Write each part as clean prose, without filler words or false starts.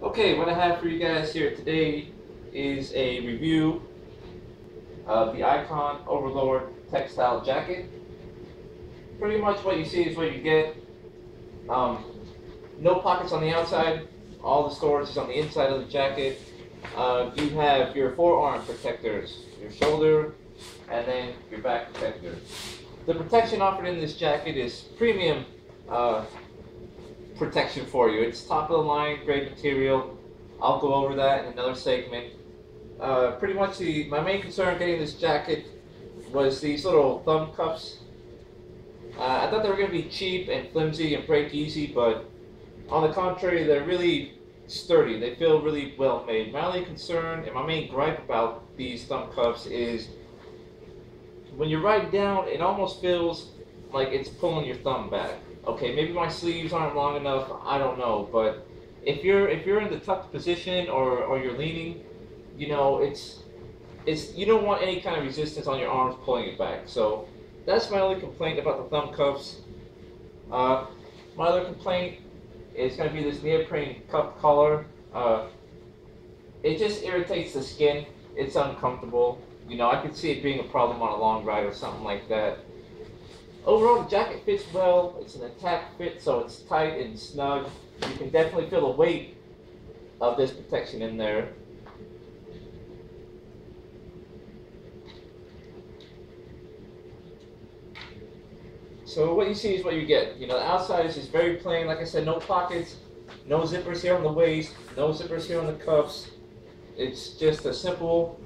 Okay, what I have for you guys here today is a review of the Icon Overlord textile jacket. Pretty much what you see is what you get. Um, no pockets on the outside. All the storage is on the inside of the jacket. You have your forearm protectors, your shoulder, and then your back protector. The protection offered in this jacket is premium uh, protection for you. It's top of the line, great material. I'll go over that in another segment. Pretty much my main concern getting this jacket was these little thumb cuffs. I thought they were going to be cheap and flimsy and break easy, but on the contrary, they're really sturdy. They feel really well made. My only concern and my main gripe about these thumb cuffs is when you write down, it almost feels like it's pulling your thumb back. Okay, maybe my sleeves aren't long enough. I don't know, but if you're in the tucked position or you're leaning, it's you don't want any kind of resistance on your arms pulling it back. So that's my only complaint about the thumb cuffs. Uh, my other complaint is going to be this neoprene cuff collar. It just irritates the skin. It's uncomfortable. I could see it being a problem on a long ride or something like that. Overall, the jacket fits well. It's an attack fit, so it's tight and snug. You can definitely feel the weight of this protection in there. So what you see is what you get. The outside is just very plain. Like I said, no pockets, no zippers here on the waist, no zippers here on the cuffs. It's just a simple,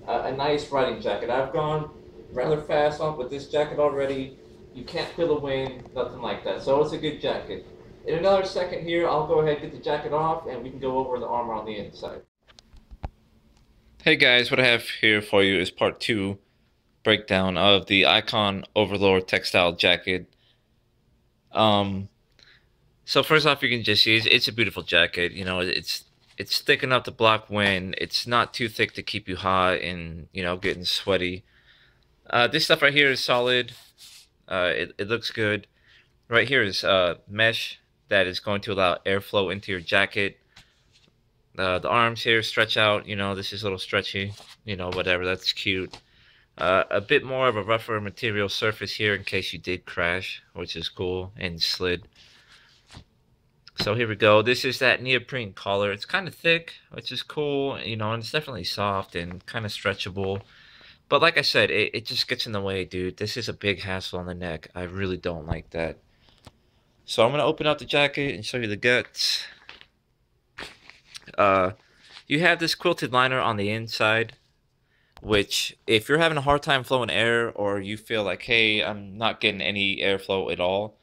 a nice riding jacket. I've gone rather fast on with this jacket already. You can't feel the wind, nothing like that. So it's a good jacket. In another second here, I'll go ahead and get the jacket off and we can go over the armor on the inside. Hey guys, what I have here for you is part 2 breakdown of the Icon Overlord textile jacket. So first off, you can just see it's a beautiful jacket. It's thick enough to block wind. It's not too thick to keep you hot and getting sweaty. This stuff right here is solid. It looks good. Right here is mesh that is going to allow airflow into your jacket. The arms here stretch out. This is a little stretchy. Whatever. That's cute. A bit more of a rougher material surface here in case you did crash, which is cool, and slid. So here we go. This is that neoprene collar. It's kind of thick, which is cool, and it's definitely soft and kind of stretchable. But like I said, it just gets in the way, dude. This is a big hassle on the neck. I really don't like that. So I'm going to open up the jacket and show you the guts. You have this quilted liner on the inside, which if you're having a hard time flowing air or you feel like, hey, I'm not getting any airflow at all,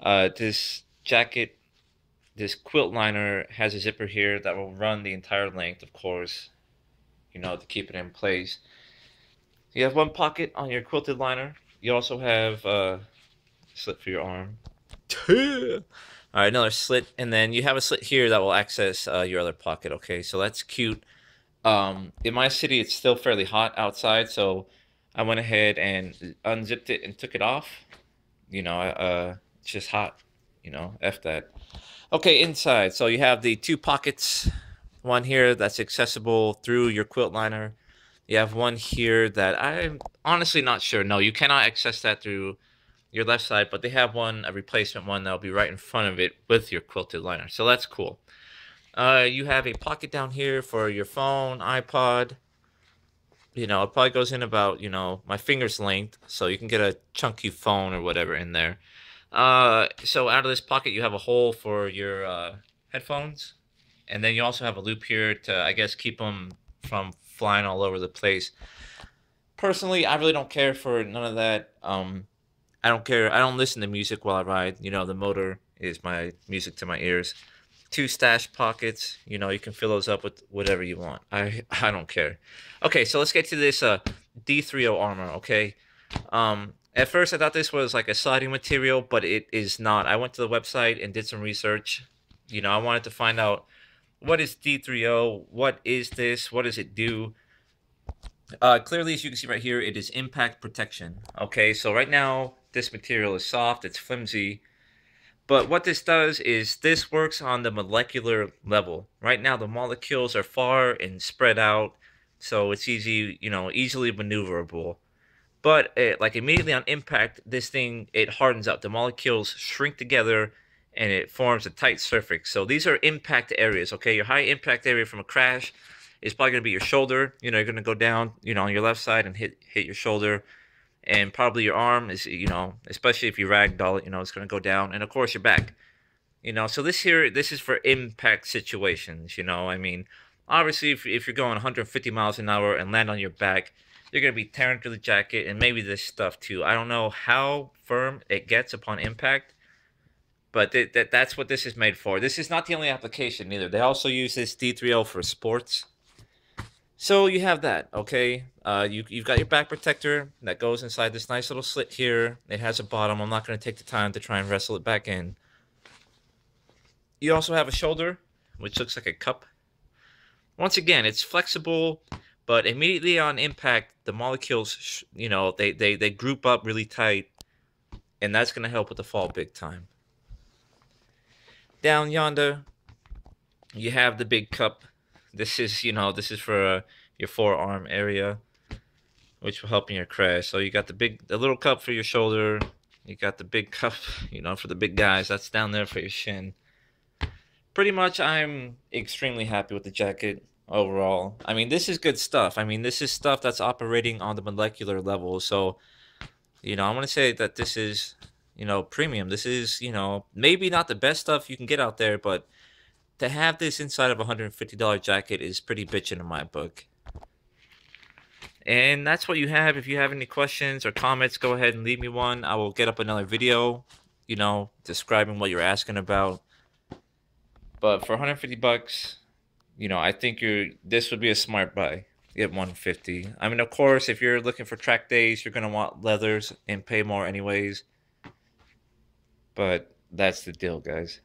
this jacket, this quilt liner has a zipper here that will run the entire length, of course, to keep it in place. You have one pocket on your quilted liner. You also have a slit for your arm. All right, another slit, and then you have a slit here that will access your other pocket. Okay, so that's cute. In my city, it's still fairly hot outside, so I went ahead and unzipped it and took it off. It's just hot. F that. Okay, inside. So you have the two pockets. One here that's accessible through your quilt liner. You have one here that I'm honestly not sure. No, you cannot access that through your left side, but they have a replacement one that'll be right in front of it with your quilted liner. So that's cool. You have a pocket down here for your phone, iPod. It probably goes in about, my finger's length, so you can get a chunky phone or whatever in there. So out of this pocket, you have a hole for your headphones, and then you also have a loop here to, I guess, keep them from flying all over the place. Personally, I really don't care for none of that. I don't care. I don't listen to music while I ride. The motor is my music to my ears. Two stash pockets. You can fill those up with whatever you want. I don't care. Okay, so let's get to this D30 armor, okay? At first I thought this was like a sliding material, but it is not. I went to the website and did some research. I wanted to find out what is D30, what is this, what does it do? Clearly, as you can see right here, it is impact protection. Okay, so right now this material is soft, it's flimsy, But what this does is this works on the molecular level. Right now, the molecules are far and spread out, so it's easy, easily maneuverable. But like immediately on impact, this thing it hardens up. The molecules shrink together, and it forms a tight surface. So these are impact areas. Okay, your high impact area from a crash is probably going to be your shoulder. You're going to go down, on your left side and hit your shoulder, and probably your arm is, especially if you ragdoll it, it's going to go down, and of course your back. So this is for impact situations. I mean, obviously if you're going 150 miles an hour and land on your back, you're going to be tearing through the jacket and maybe this stuff too. I don't know how firm it gets upon impact, but that's what this is made for. This is not the only application either. They also use this D3O for sports. So you have that, okay? You've got your back protector that goes inside this nice little slit here. It has a bottom. I'm not going to take the time to try and wrestle it back in. You also have a shoulder, which looks like a cup. Once again, it's flexible, but immediately on impact, the molecules, they group up really tight, and that's going to help with the fall big time. Down yonder, you have the big cup. This is, this is for your forearm area, which will help in your crash. So you got the little cup for your shoulder. You got the big cup, for the big guys. That's down there for your shin. Pretty much, I'm extremely happy with the jacket overall. I mean, this is good stuff. I mean, this is stuff that's operating on the molecular level. So, I want to say that this is, premium. This is, maybe not the best stuff you can get out there, but to have this inside of a $150 jacket is pretty bitchin' in my book. And that's what you have. If you have any questions or comments, go ahead and leave me one. I will get up another video, describing what you're asking about. But for 150 bucks, I think this would be a smart buy. Get 150. I mean, of course, if you're looking for track days, you're gonna want leathers and pay more anyways. But that's the deal, guys.